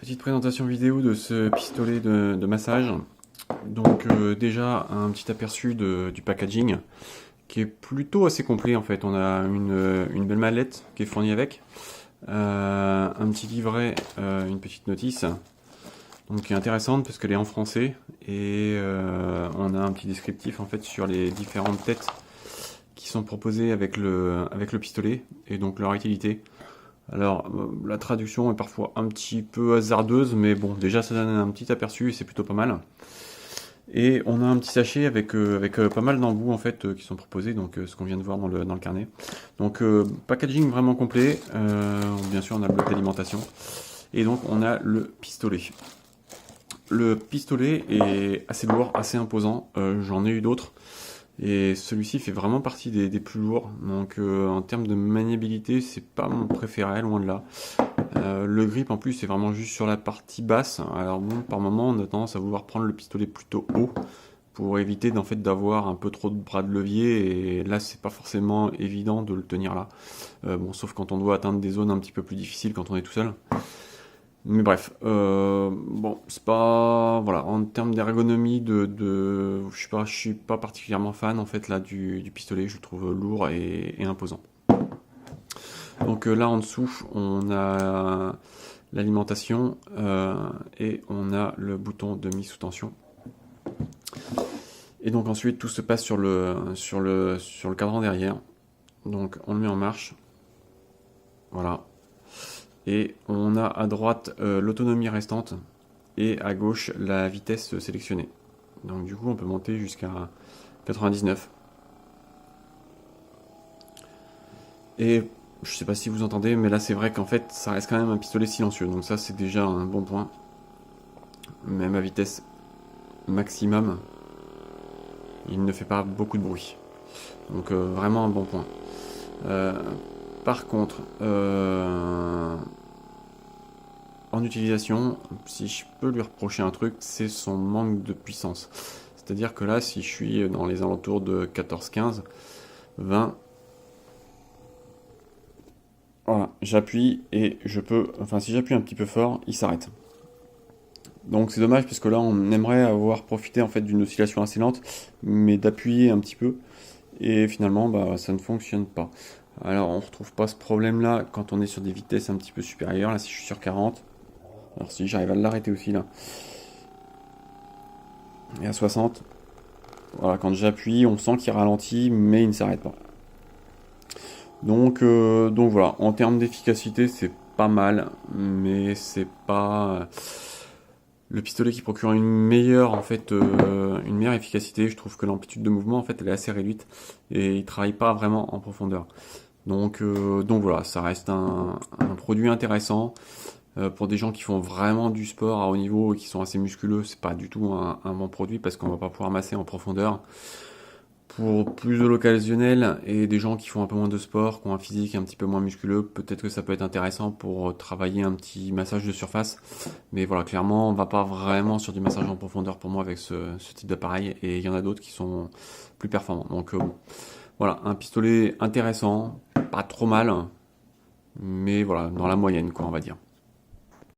Petite présentation vidéo de ce pistolet de massage. Donc déjà un petit aperçu du packaging qui est plutôt assez complet en fait. On a une belle mallette qui est fournie avec, un petit livret, une petite notice, donc qui est intéressante parce qu'elle est en français et on a un petit descriptif en fait sur les différentes têtes qui sont proposées avec le pistolet et donc leur utilité. Alors, la traduction est parfois un petit peu hasardeuse, mais bon, déjà ça donne un petit aperçu et c'est plutôt pas mal. Et on a un petit sachet avec pas mal d'embouts en fait qui sont proposés, donc ce qu'on vient de voir dans le carnet. Donc, packaging vraiment complet. Bien sûr, on a le bloc d'alimentation. Et donc, on a le pistolet. Le pistolet est assez lourd, assez imposant. J'en ai eu d'autres. Et celui-ci fait vraiment partie des plus lourds. Donc en termes de maniabilité, c'est pas mon préféré, loin de là. Le grip en plus c'est vraiment juste sur la partie basse. Alors bon, par moment on a tendance à vouloir prendre le pistolet plutôt haut pour éviter d'en fait d'avoir un peu trop de bras de levier. Et là c'est pas forcément évident de le tenir là. Bon, sauf quand on doit atteindre des zones un petit peu plus difficiles quand on est tout seul. Mais bref, bon, c'est pas, voilà, en termes d'ergonomie, je suis pas particulièrement fan en fait là du pistolet, je le trouve lourd et imposant. Donc là en dessous, on a l'alimentation et on a le bouton de mise sous tension. Et donc ensuite tout se passe sur le cadran derrière. Donc on le met en marche, voilà. Et on a à droite l'autonomie restante et à gauche la vitesse sélectionnée. Donc du coup on peut monter jusqu'à 99. Et je sais pas si vous entendez, mais là c'est vrai qu'en fait ça reste quand même un pistolet silencieux. Donc ça c'est déjà un bon point. Même à vitesse maximum, il ne fait pas beaucoup de bruit. Donc vraiment un bon point. Par contre, en utilisation, si je peux lui reprocher un truc, c'est son manque de puissance. C'est-à-dire que là, si je suis dans les alentours de 14, 15, 20, voilà, j'appuie et je peux, enfin si j'appuie un petit peu fort, il s'arrête. Donc c'est dommage parce que là, on aimerait avoir profité en fait d'une oscillation assez lente, mais d'appuyer un petit peu. Et finalement, bah, ça ne fonctionne pas. Alors on ne retrouve pas ce problème-là quand on est sur des vitesses un petit peu supérieures. Là, si je suis sur 40, alors si j'arrive à l'arrêter aussi là. Et à 60, voilà, quand j'appuie, on sent qu'il ralentit, mais il ne s'arrête pas. Donc voilà, en termes d'efficacité, c'est pas mal, mais c'est pas le pistolet qui procure une meilleure une meilleure efficacité. Je trouve que l'amplitude de mouvement en fait elle est assez réduite et il travaille pas vraiment en profondeur. Donc voilà, ça reste un produit intéressant. Pour des gens qui font vraiment du sport à haut niveau et qui sont assez musculeux, c'est pas du tout un bon produit parce qu'on va pas pouvoir masser en profondeur. Pour plus de l'occasionnel et des gens qui font un peu moins de sport, qui ont un physique un petit peu moins musculeux, peut-être que ça peut être intéressant pour travailler un petit massage de surface. Mais voilà, clairement, on va pas vraiment sur du massage en profondeur pour moi avec ce type d'appareil. Et il y en a d'autres qui sont plus performants. Donc voilà, un pistolet intéressant, pas trop mal, mais voilà, dans la moyenne quoi, on va dire.